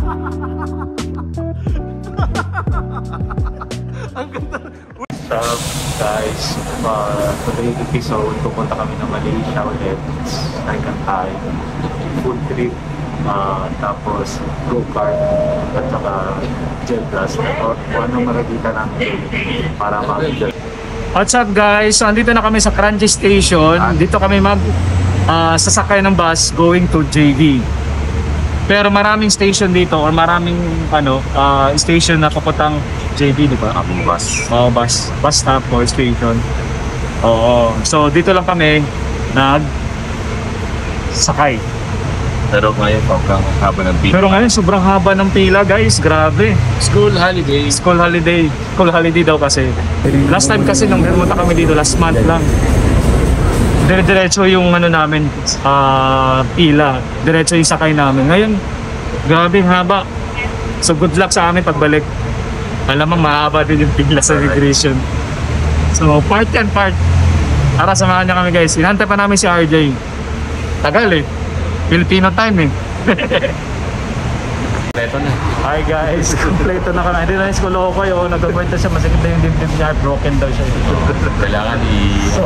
Ang ganda. What's up guys? Today's episode, pupunta kami ng Malaysia ulit. Second time. Food trip. Tapos go-kart at saka jet blast. Kung anong maragita namin para mag-jet. What's up guys? So, andito na kami sa Kranji Station. Dito kami sasakay ng bus going to JV. Pero maraming station dito or maraming station na papuntang JV, di ba? Bus. Bus stop or station. Oo. So dito lang kami sakay. Pero ngayon sobrang haba ng pila. Pero ngayon sobrang haba ng pila, guys. Grabe. School holiday. School holiday daw kasi. Last time kasi nung pumunta kami dito last month lang. Diretso yung namin, pila. Diretso yung sakay namin. Ngayon, grabe haba. So good luck sa amin pagbalik. Alam mo, mahaba din yung pila sa immigration. So part yan, part. Tara, samahan niya kami guys. Inantay pa namin si RJ. Tagal eh. Filipino time eh. Kompleto na. Hi guys, kompleto na kami. Hindi na yung skulo ko kayo. Nagkakwenta siya, masakit na yung dibdib niya. Broken daw siya. Kailangan So,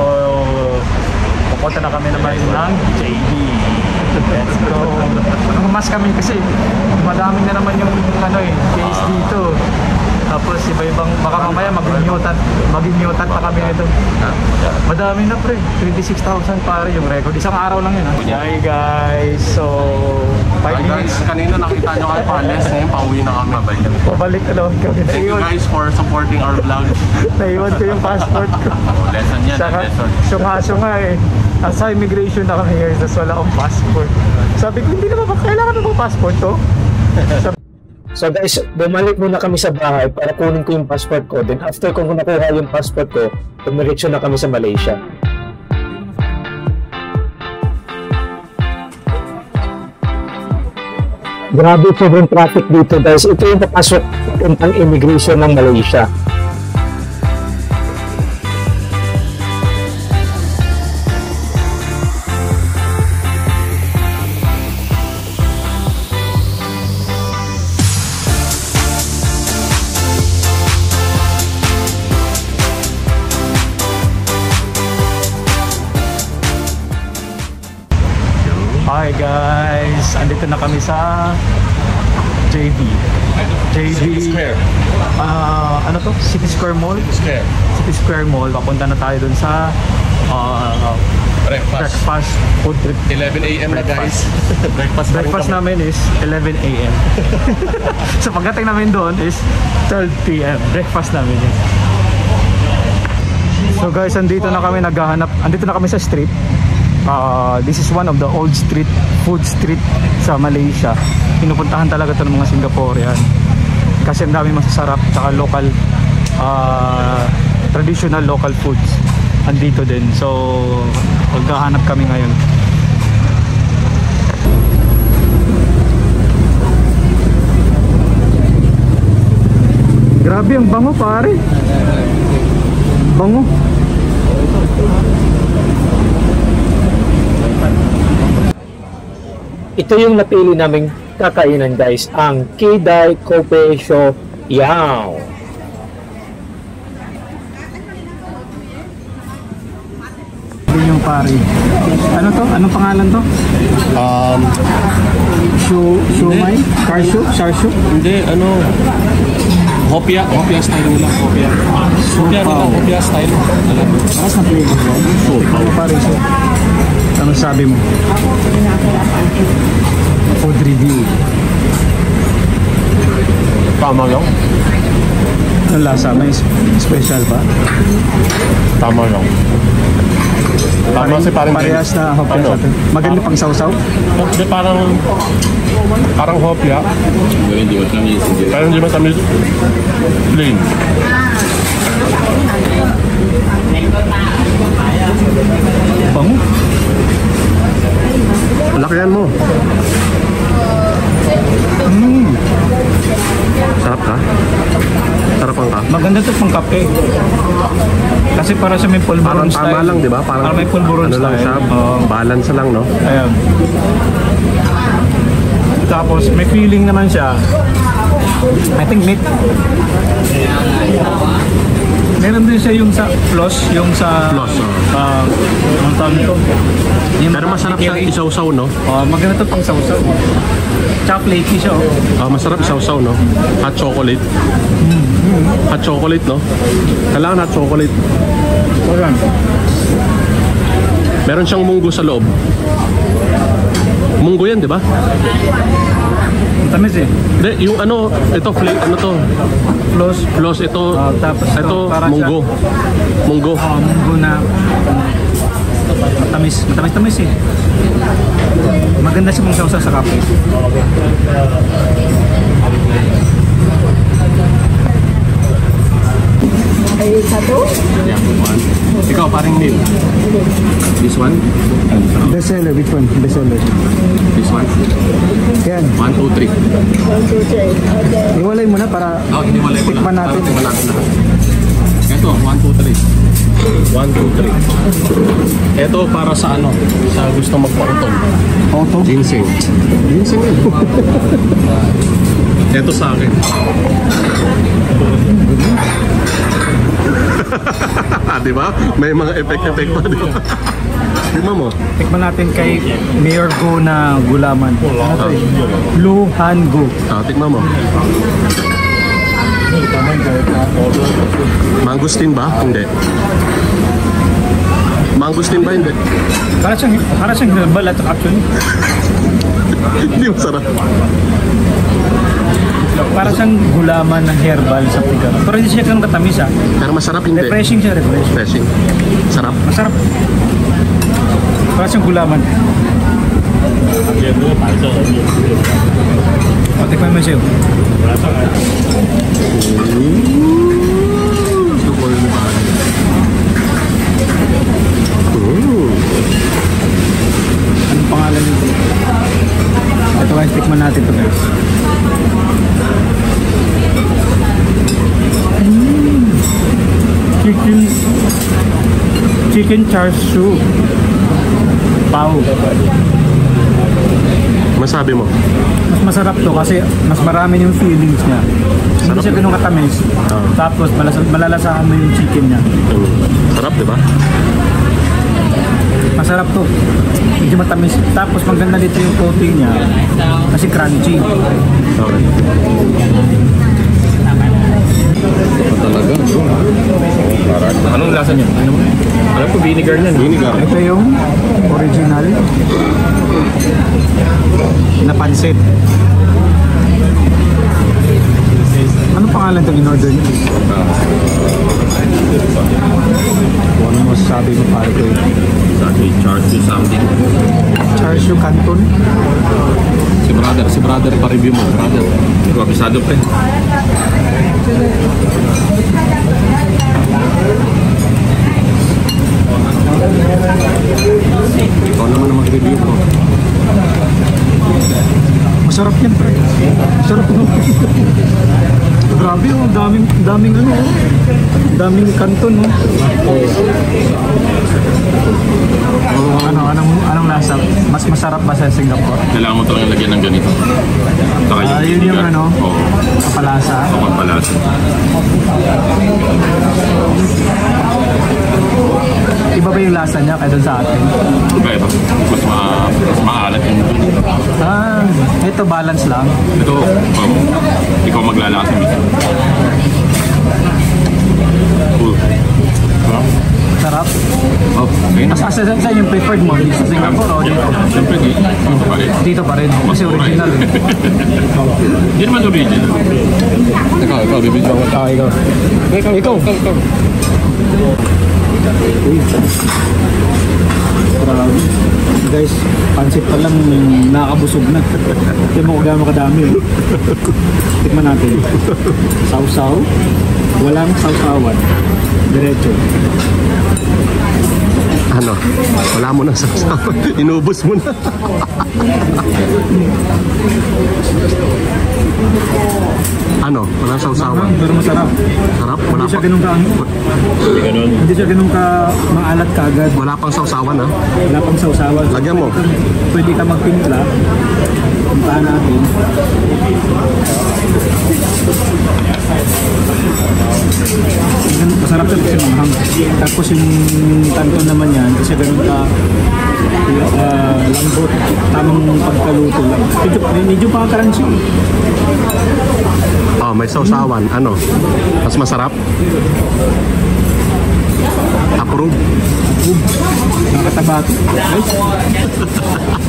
pupunta na kami naman ng JV. Let's go. Mas kami kasi madami na naman yung case dito. Tapos iba-ibang, baka mamaya mag-mutan pa kami nito. Madami na pre, 26,000 pare yung record. Isang araw lang yun ha. Hi guys, so 5 minutes. Kanina nakita nyo kayo pales, ngayon pauwi na kami. Pabalik na naman kami. Thank you guys for supporting our vlog. Naiwan ko yung passport ko. Lesson yan, lesson. Sunga eh. Sa immigration na kami ngayon, tapos wala akong passport. Sabi ko, hindi naman kailangan na bang passport to? So guys, bumalik muna kami sa bahay para kunin ko yung passport ko. Then after ko nakuha yung passport ko, tumiretso na kami sa Malaysia. Grabe sobrang traffic dito guys. Ito yung papasok puntang immigration ng Malaysia. Hi guys, andito na kami sa JV. City Square. Ano to? City Square Mall? City Square Mall. Papunta na tayo dun sa breakfast food trip. 11 AM na guys. Breakfast namin is 11 AM. So pagdating namin doon is 12 PM. Breakfast namin yun. So guys, andito na kami naghahanap. Andito na kami sa street. This is one of the old food street sa Malaysia. Pinupuntahan talaga ito ng mga Singaporean kasi ang dami masasarap tsaka local traditional local foods andito din. So maghahanap kami ngayon. Grabe ang bango pare. Bango. Ito yung napili naming kakainan guys, ang Kidai Kope Sho Yao. Ito yung pare. Ano to? Anong pangalan to? Shumai? Sharshu? Hindi, Hopia style nila. Hopia style. Mas na flavor ko? Ano pare siya? Ano sabi mo? Food review. Tama lang. Ang lasa? May special ba? Tama lang. Tama kasi parang parehas na hopya sa atin. Maganda pang sausaw? Hindi, parang hopya. Pero hindi matamis. Plain. Bango. Lakihan mo. Sarap ka? Sarapan ka? Maganda to pang kape. Kasi para sa may pulburon style. Parang tama lang, di ba? Parang may pulburon style. Lang siya, balance lang, no? Ayan. Tapos may feeling naman siya. I think meat. Meron din siya yung sa floss, yung sa Floss, ang tawag nito. Yung Pero masarap siya isaw-saw, no? maganda to pang sausaw. Tsaka flaky siya, Masarap isaw-saw, no? Hot chocolate. Hot chocolate, no? Kailangan hot chocolate. Ayan. Meron siyang munggo sa loob. Munggo yan, di ba? Tamis eh. Hindi, yung ano, ito, ano to? Floss, ito, Tapos ito, para munggo. Munggo. Munggo na matamis eh. Maganda siya mong sausaw sa kape. Ay, satu? Yeah, one. Ikaw, paring Neil. This one? Best seller, which one? Best seller. This one? Yan. 1, 2, 3. 1, 2, 3. Okay. Iwalay mo na para Hiniwalay ko tikman natin. Tikman natin lahat. Ito, 1, 2, 3. 1, 2, 3. Ito para sa ano? Sa gusto magpa-utong. Auto. Ginseng. Ginseng yun. Ito sa akin. Di ba? May mga effect-effect pa, di ba? Tignan mo. Tikman natin kay Mayor Go na gulaman. Ano to eh? Luhan Go. Tignan mo. Mangustin ba? Hindi. Mangustin ba? Hindi. Para siyang herbal at actually. Hindi masarap. Para siyang gulaman na herbal sa pagkano. Pero hindi siya ganun katamis ah. Pero masarap hindi. Refreshing siya, refreshing. Refreshing. Sarap. Masarap. Para siyang gulaman. Tikman mo siya. Anong pangalan nito? Ito guys, tikman natin ito guys. Chicken char siu pao. Masabi mo? Mas masarap to kasi mas marami yung feelings niya. Hindi siya ganun katamis. Tapos malalasahan mo yung chicken niya. Sarap, di ba? Masarap to. Medyo matamis. Tapos maganda dito yung coating niya. Kasi crunchy. Okay. Talaga? Anong lasa niya? Alam ko vinegar niyan. Vinegar. Ito yung original na pansit. Ano pangalan itong in-order niyo? Ano mo sabi mo para ito? Sabi, charge you something. Char siu canton. Si brother pa-review mo, brother. Ikaw, abisado pre. Ikaw naman ang mag-review ko. Masarap yan, pre. Masarap no. Grabe oh, daming ano oh. Daming kanton oh. Anong lasa? Mas masarap ba sa Singapore? Kailangan mo talagang lagyan ng ganito. Saka Yun yung vinegar. ano, Oo, kapalasa. pampalasa. Iba ba yung lasa niya kaya doon sa atin? Iba. Mas maalat yung dito. Ito balance lang. Ito, ikaw maglalasa mismo. Cool. Sarap. Oh, okay na. Asa yung preferred mo? Dito sa Singapore o dito? Siyempre, Dito pa rin. Kasi original. Hindi naman original. Ikaw, bibidyo ko. Ikaw. Grabe. Guys, pansit pa lang nakakabusog na. Tignan mo kung gaano kadami. Tikman natin. Sausaw. Walang sausawan. Diretso. Ano? Wala mo na sa inubos mo na. Ano? Wala sausawan. Pero masarap. Sarap? Wala Hindi siya pa. ganun ka Hindi siya ganun ka maalat ka agad. Wala pang sausawan, ha? Wala pang sausawan. Lagyan mo. Pwede ka magtimpla. puntahan natin. Masarap ito kasi manghang. Tapos yung kanton naman yan, kasi ganun ka lambot, tamang pagkaluto lang. Medyo pa crunchy. Oh, may sausawan. Ano? Mas masarap? Approve. Nakataba ito. Guys,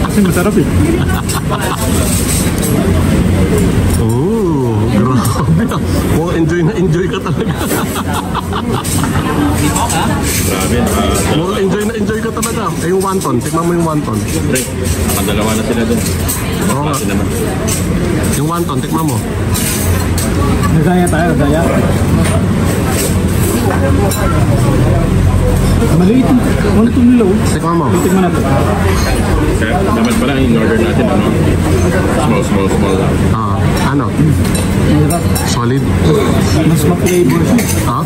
kasi masarap eh. Oh, grabe. Oh, enjoy na enjoy ka talaga. Grabe. Oh, enjoy ka talaga. Eh, yung wonton. Tignan mo yung wonton. Pre, nakadalawa na sila doon. Oo nga. Kasi naman. Yung wonton, tignan mo. Nagaya tayo, nagaya. Maliit yung wonton nila. Tignan mo. Tignan natin. Kaya dapat pala in order natin, ano? Small lang. Ah, ano? Masarap. Solid. Mas ma-flavor siya. Ah?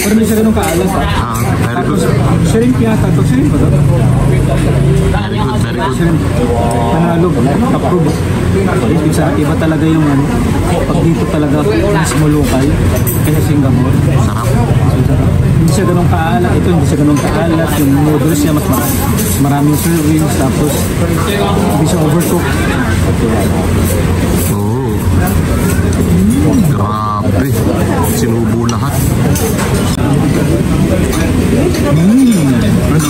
Pero hindi siya ganun kaalas ha. Ah, very Tapos, good. shrimp yata. Ito shrimp ba ito? Very good, very good. Shrimp. Panalo. Approve. Iba talaga yung ano. Pag dito talaga mismo local. Kaya Singapore. Sarap. Hindi siya ganun kaalat. Ito hindi siya ganun kaalat. Yung noodles niya mas maraming servings. Tapos hindi siya overcooked. Oh. Grabe. Sinubo lahat. Ano?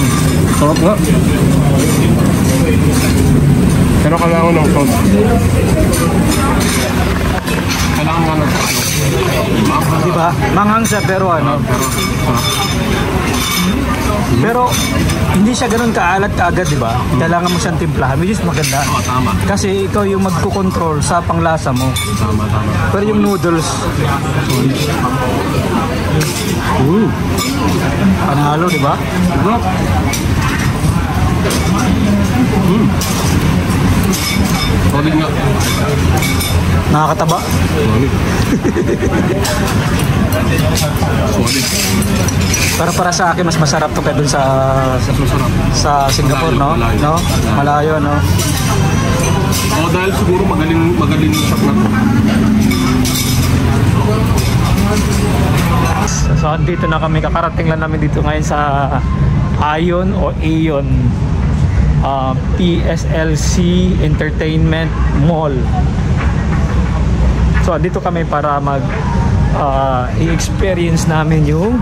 Sarap ba? Pero kailangan ng sauce. Kailangan nga ng sauce. Diba? Manghang siya pero ano? Pero hindi siya ganun kaalat kaagad, di ba? Kailangan mo siyang timplahan, which is maganda. Oo, tama. Kasi ikaw yung magkukontrol sa panglasa mo. Tama. Pero yung noodles, panalo, di ba? Solid nga. Nakakataba. Solid. Solid. Pero para sa akin, mas masarap to kaya dun sa Singapore, no? Malayo. No? Malayo, no? Oh, dahil siguro magaling yung shop na to. So, dito na kami. Kakarating lang namin dito ngayon sa Aeon o Aeon PSLC Entertainment Mall. So, dito kami para i-experience namin yung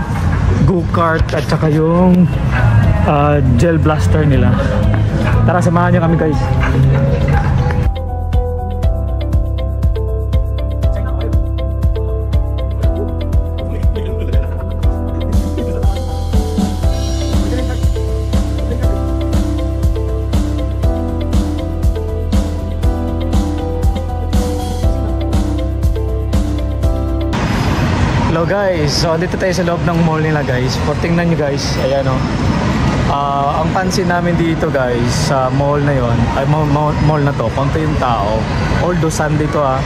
go-kart at saka yung gel blaster nila. Tara, samahan nyo kami guys. Hello guys, so dito tayo sa loob ng mall nila guys. For tingnan nyo guys, ayan o. Ang pansin namin dito guys sa mall na yon, ay mall na to, konti yung tao. Although Sunday to ha.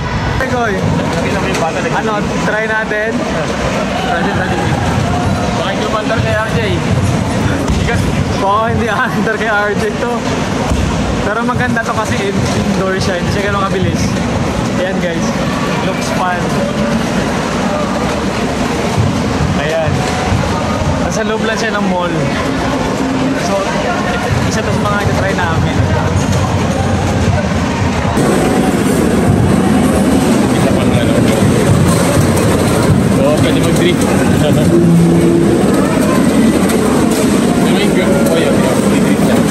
Ano, try natin? Bakit yung mandar kay RJ? Baka hindi under kay RJ to. Pero maganda to kasi indoor siya, hindi siya ganun kabilis. Ayan guys, looks fun. Ayan. Nasa loob lang siya ng mall. So, isa to sa mga ito-try namin. Isa pang ano. Oo, pwede mag-drift. Ano yung grab ko yun? Mag-drift lang.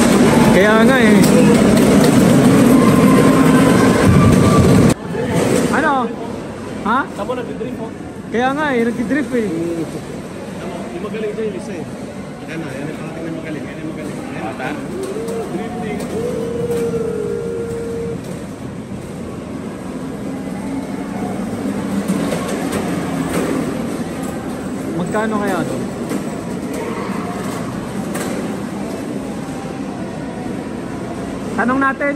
Kaya nga eh. Ano? Ha? Tama nag-drift po. Kaya nga eh, nag-drift eh. Yung magaling dyan, isa eh. Yan na, yan ang pakating na magaling. Yan ang magaling. Bata? Drifting. Magkano kaya to? Tanong natin.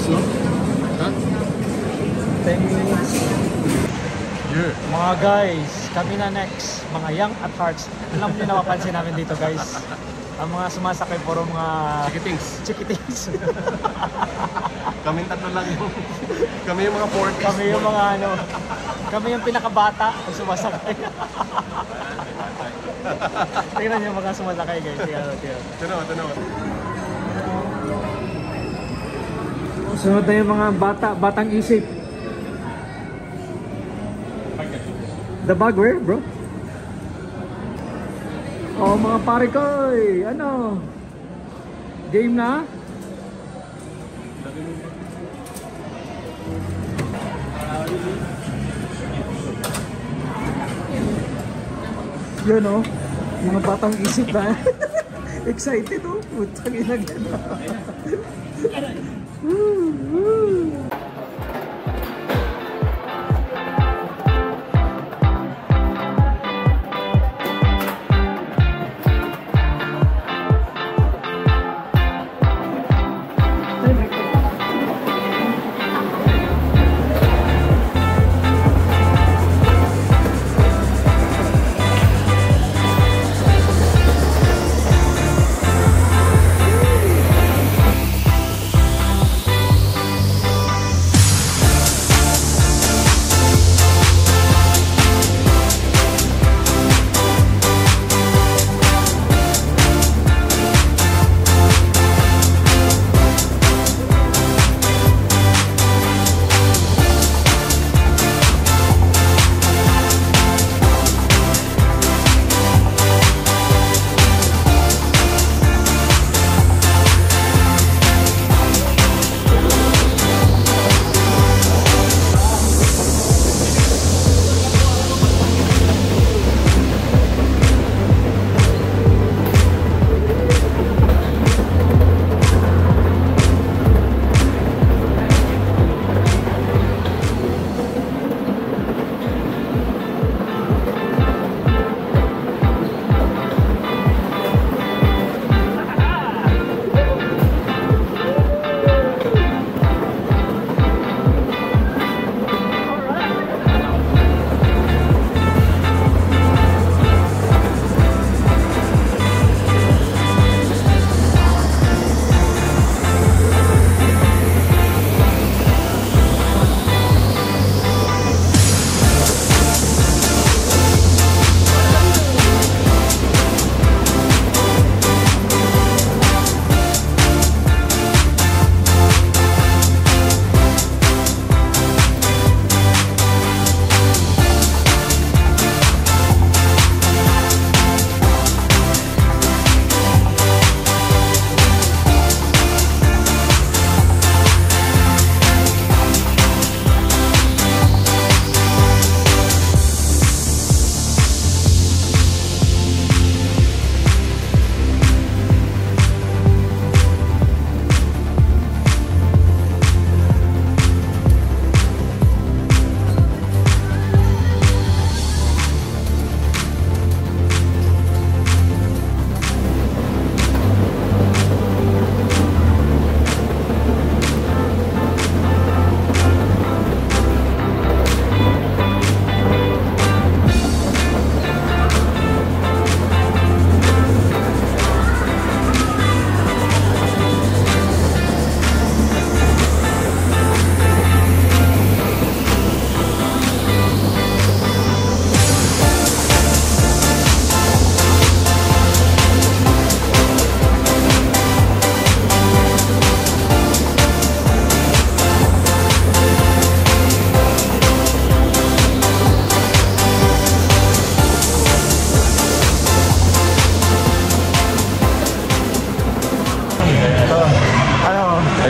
minutes, no? Ha? 10 minutes. Yeah. Mga guys, kami na next. Mga young at hearts. Alam niyo napapansin namin dito guys. Ang mga sumasakay puro mga Chikitings. chikitings. Kaming tatlo lang yung... Kami yung mga 40s. Kami yung mga ano. Kami yung pinakabata ang sumasakay. Tingnan niyo mga sumasakay guys. Tingnan. Tanaw. Sunod na yung mga batang isip. The bag where, bro? Oh, mga pare ko, ano? Game na? Yun oh, mga batang isip na. Excited oh, putang ina gano'n.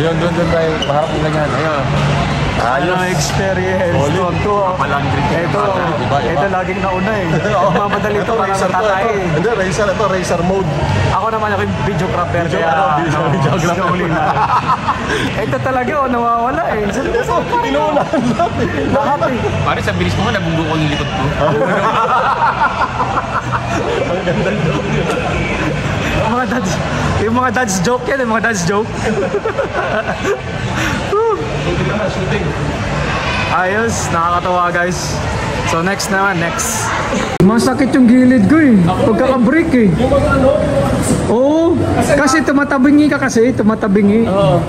Ayun, doon tayo. Paharap mo ganyan. Ayun. Ano experience? Palang drink. Ito laging nauna eh. Mamadali ito para matatay. Hindi, racer mode. Ako naman ako yung videographer. Videographer. Ito talaga nawawala eh. Inuunahan natin. Lahat eh. Pare sa bilis mo nga, nabundo ko yung likod ko. Yung mga dads joke yan, yung mga dads joke. Ayos, nakakatawa guys. So next naman, next. Masakit yung gilid ko eh. Pagkaka-break eh. Oo, kasi tumatabingi ka kasi, tumatabingi. Oo.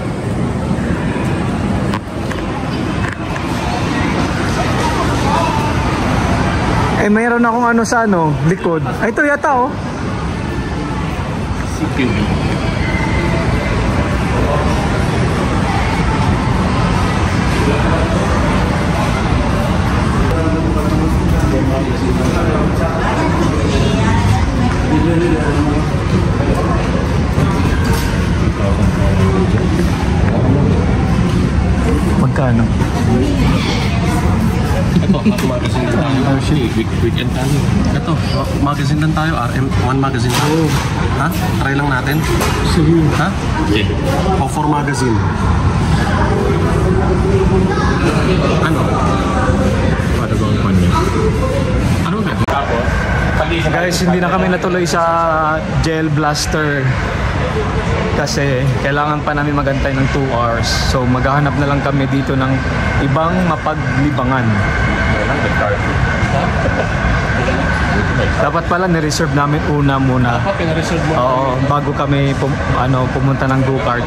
Eh mayroon akong ano sa ano, likod. Ay, ito yata oh. Magkano? Ito, magazine lang tayo. Weekend tayo. Ito, magazine lang tayo. RM1 magazine tayo. Ha? Try lang natin. Sige. Ha? Okay. O 4 magazine. Ano? Para bang pan niya. Ano ba? Tapos, Guys, hindi na kami natuloy sa Gel Blaster kasi kailangan pa namin magantay ng 2 hours. So maghahanap na lang kami dito ng ibang mapaglibangan. Dapat pala ni-reserve namin una muna. dapat pinareserve mo. Oo, bago kami pumunta ng go-kart.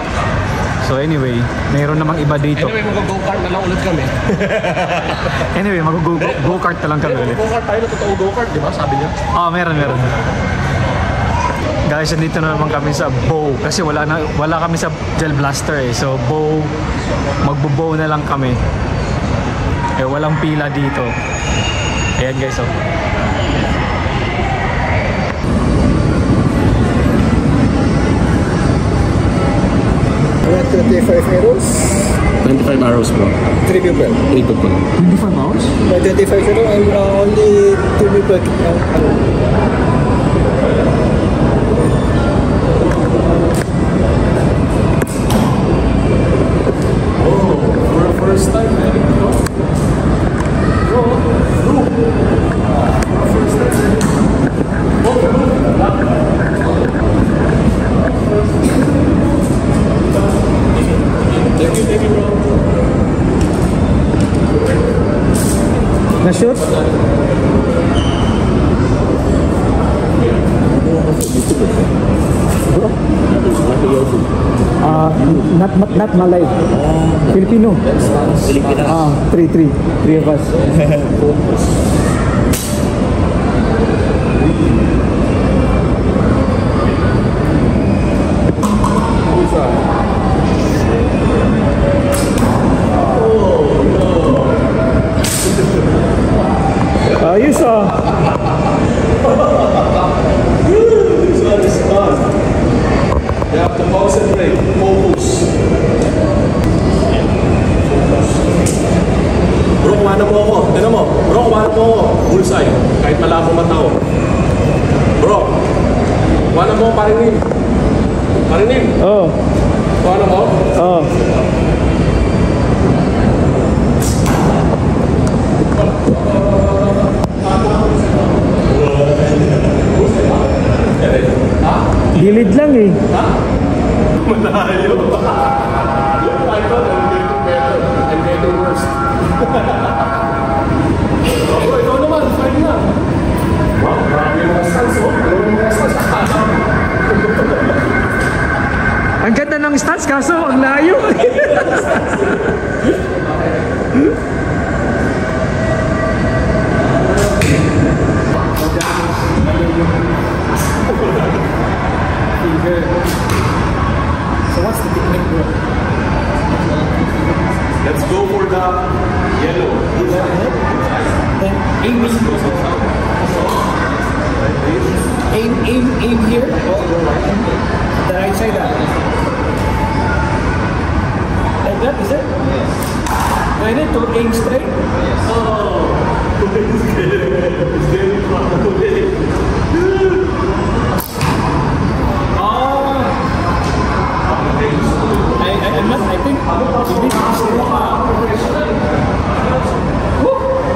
So anyway, mayroon namang iba dito. Anyway, mag-go-kart na lang ulit kami. Anyway, mag-go-kart na lang kami ulit. Go-kart tayo na totoo go-kart, di ba? Sabi niya. Meron. Guys, nandito na naman kami sa bow kasi wala kami sa Gel Blaster eh. So bow, magbo-bow na lang kami. Eh walang pila dito. Ayan guys, oh. Around 25 euros, 25 arrows bro. 3 people. 3 people. 25 hours? 25 euro and only 2 people. First time, man. Na-shoot? Not Malay. Filipino. Three of us. Ayos ah. You have to concentrate, focus. Bro, kumana mo ako. Tignan mo. Bro, kumana mo ako. Bullseye. Kahit malabo mata ko. Bro, kumana mo ako parinig. Parinig. Oh. Kumana mo? Oh. Gilid lang eh. Malayo. I thought I'm getting better. I'm getting worse. Bro, ikaw naman. Fine na. Wow, marami yung mga stance, oh. Marami yung mga stance. Ang ganda ng stats kaso ang layo. So what's the technique, bro? Let's go for the yellow. Aim here. The right side up. Like that, is it? Do I need to aim straight?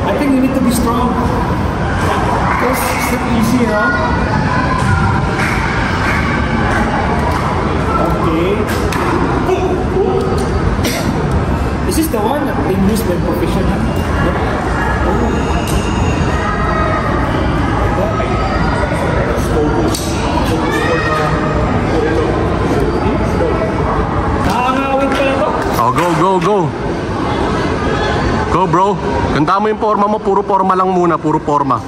I think you need to be strong. Because it's not easy, huh? Okay. This is Oh, go, go, go. Go, bro. Ganda mo yung forma mo. Puro forma lang muna. Puro forma.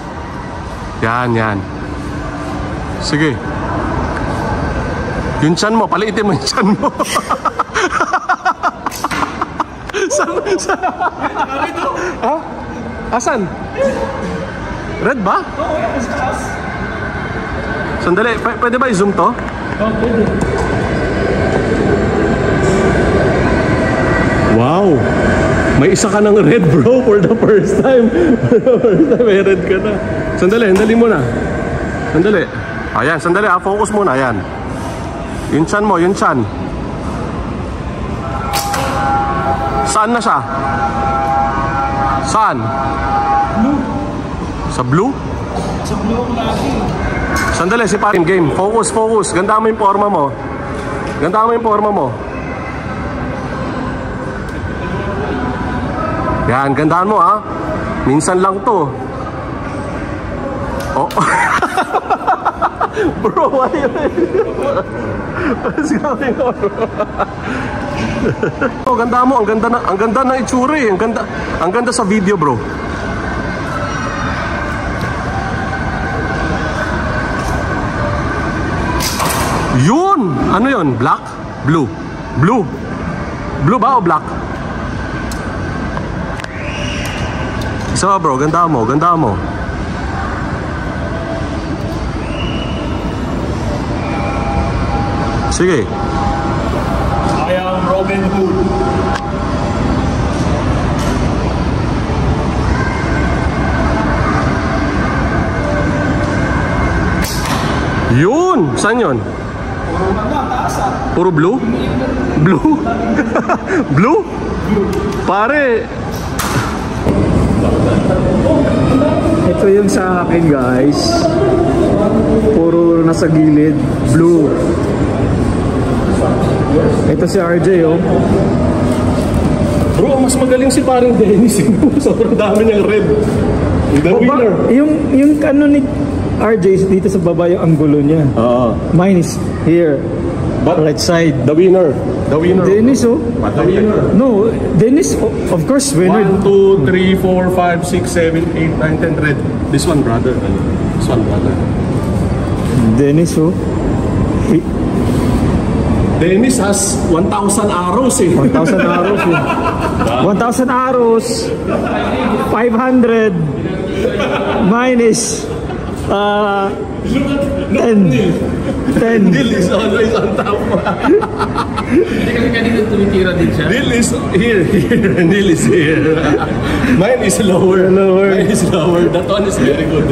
Yan, yan. Sige. Yung chan mo. Paliitin mo yung chan mo. Ha? Asan? Red ba? Sandali. Pwede ba i-zoom to? pwede. Wow! May isa ka ng red, bro, for the first time. For the first time, may red ka na. Sandali mo na. Sandali. Ayan, sandali ha. Focus muna, ayan. Yung chan mo, yung chan. Saan na siya? Saan? Blue. Sa blue? Sa blue ako lagi. Sandali, si Parin, game. Focus, focus. Ganda mo yung forma mo. Ganda mo yung forma mo. Yan, gandaan mo ha. Minsan lang to. Oh. Bro, what are you doing? What's going on? Oh, ganda mo. Ang ganda ng itsura eh. Ang ganda sa video, bro. Yun! Ano yun? Black? Blue? Blue? Blue ba o black? Isa bro, ganda mo, ganda mo. Sige. I am Robin Hood. Yun! Saan yun? Puro blue? Blue? Blue? Pare! Ito yung sa akin guys. Puro nasa gilid. Blue. Ito si RJ oh. Bro, mas magaling si paring Dennis. Sobrang dami niyang red. The winner. Yung ano ni RJ dito sa baba yung anggulo niya. Mine is here. But right side. The winner. The winner. Dennis oh. But the winner. No, Dennis of course winner. 1, 2, 3, 4, 5, 6, 7, 8, 9, 10 red. This one brother. This one brother. Dennis oh. Dennis has 1,000 arrows eh. 1,000 arrows eh. 1,000 arrows. 500 minus 10. 10. Neil is always on top. Hindi kasi kanina tumitira din siya. Neil is here. Neil is here. Mine is lower. Mine is lower. That one is very good.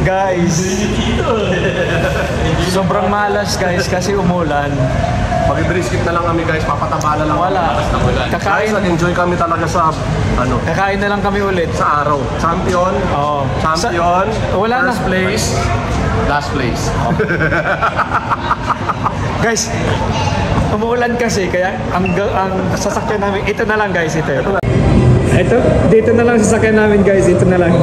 Guys, sobrang malas guys kasi umulan. Mag-brisket na lang kami guys. Papatabala lang. Wala. Guys, nag-enjoy kami talaga sa ano. Kakain na lang kami ulit. Sa araw. Champion. Oo. Champion. Wala first na. place. Last place. Guys, umuulan kasi kaya ang sasakyan namin ito na lang guys, ito. Ito, dito na lang sasakyan namin guys, ito na lang.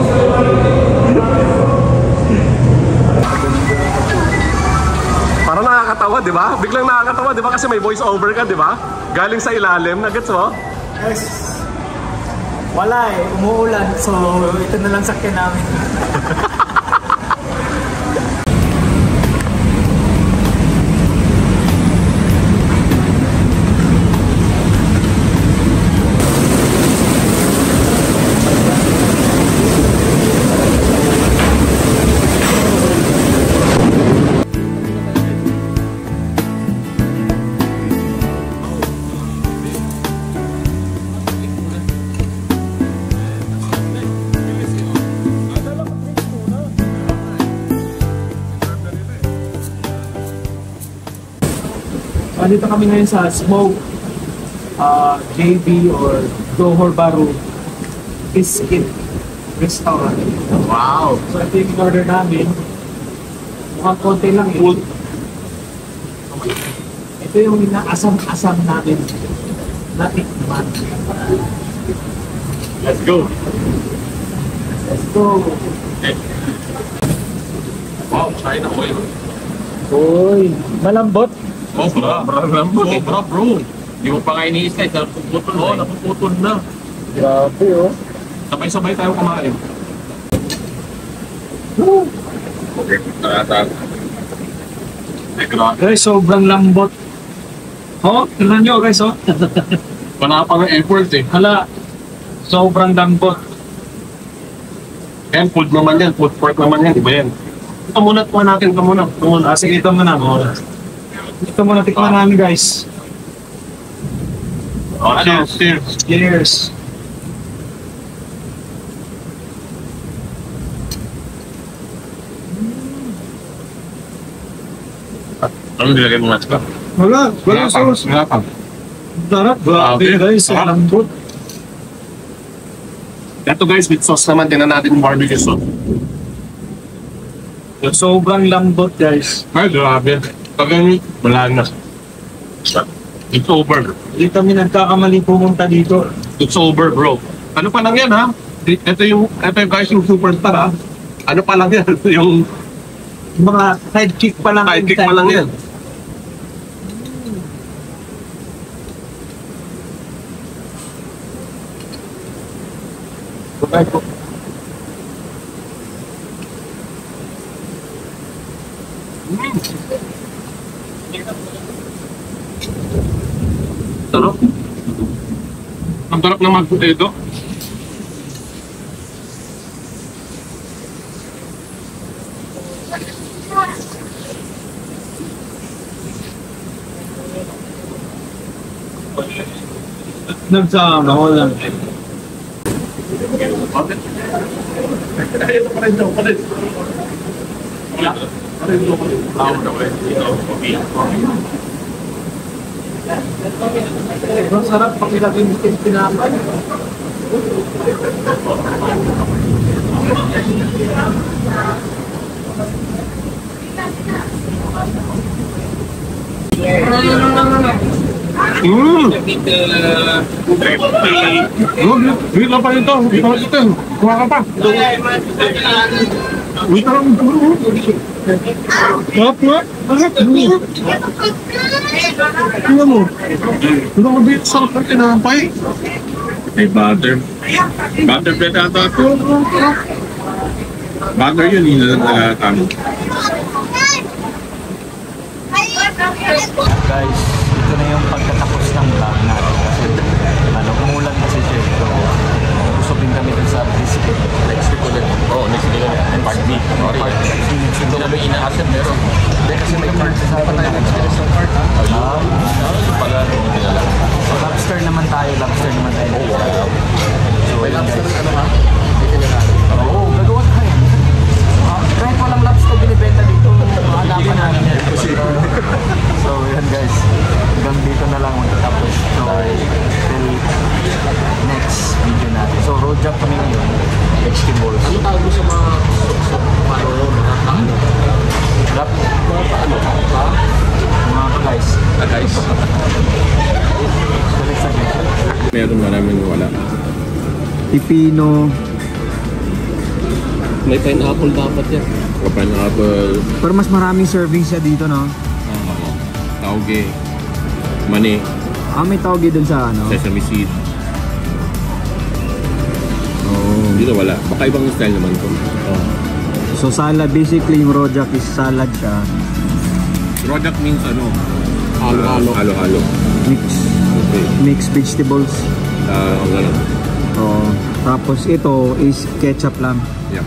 Parang nakakatawa, di ba? Biglang nakakatawa, di ba? Kasi may voice over ka, di ba? Galing sa ilalim, nagets mo? Guys, wala eh, umuulan. So, ito na lang sakyan namin. Dito kami ngayon sa Smoke JB or Johor Bahru Biscuit Restaurant. Wow! So ito yung order namin. Mukhang konti lang eh. Ito yung inaasam-asam namin na tikman. Let's go! Let's go! Wow, China oil. Uy, malambot. Sobra, bro. Hindi mo pa nga ini-slice, napuputol na. Oo, napuputol na. Grabe oh. Sabay-sabay tayo kumain. Okay, tara. Guys, sobrang lambot. Oh, tingnan nyo guys oh. Wala pa ng effort eh. Hala, sobrang lambot. Yan, food naman yan. Food pork naman yan. Iba yan. Ito muna natin. Ito muna. Sige, ito muna. Ito muna, tikman namin guys. Oh, cheers. Cheers. Ano nilagay mo nga sila? Wala sauce. Wala pa. Sarap, grabe Okay. guys, Sarap. lambot. Ito guys, with sauce naman. Tinan natin yung barbecue sauce. Sobrang lambot guys. Ay, grabe. Pagani, wala na. It's over. Hindi kami nagkakamali pumunta dito. It's over, bro. Ano pa lang yan, ha? Ito yung guys, yung superstar, ha? Ano pa lang yan? Yung Mga sidekick pa lang. sidekick pa lang yan. Sarap. Ang sarap ng mag-potato. Nagsama ako lang. Ang sarap pag ilagay mo yung pinapay. Wait lang pa nito. Wait lang ito. Kuha ka pa. Wait lang. Sarap nga. Tingnan mo. Ano ka ba sarap ng tinapay? May butter. Butter bread ata ito. Butter yun. Hindi na nagkakami. Guys, ito na yung pagkatapos ng vlog natin kasi umulan kasi siya. So, gusto din kami dun sa biscuit. Next week ulit. Oo, next week ulit. And part B. Part B. Ito kami ina-asset meron. Hindi kasi may part. Hindi pa tayo nag-experience ng part. Pala, So, lobster naman tayo. oh wow. So, May yun, lobster guys. ano ha? Bibili natin. Oo, gagawa tayo. Kahit walang lobster binibenta dito, hanapan namin yan. So, yun guys. Hanggang dito na lang magtatapos. So, till next video natin. So, road job kami ngayon. Vegetables. Ano tawag mo sa mga paano mga ano? Wrap. Mga paano? Ha? Mga guys. Guys. So, next again. Meron maraming wala. Pipino. May pineapple dapat yan. O pineapple. Pero mas maraming servings siya dito, no? Tauge. Mani. May tawag dun sa ano? Sesame seed. Oh. Dito wala. Baka ibang style naman to. So salad, basically yung rojak is salad siya. Rojak means ano? Halo-halo. Halo-halo. Okay. Mixed vegetables. Ganun. Oh. Tapos ito is ketchup lang. Yeah.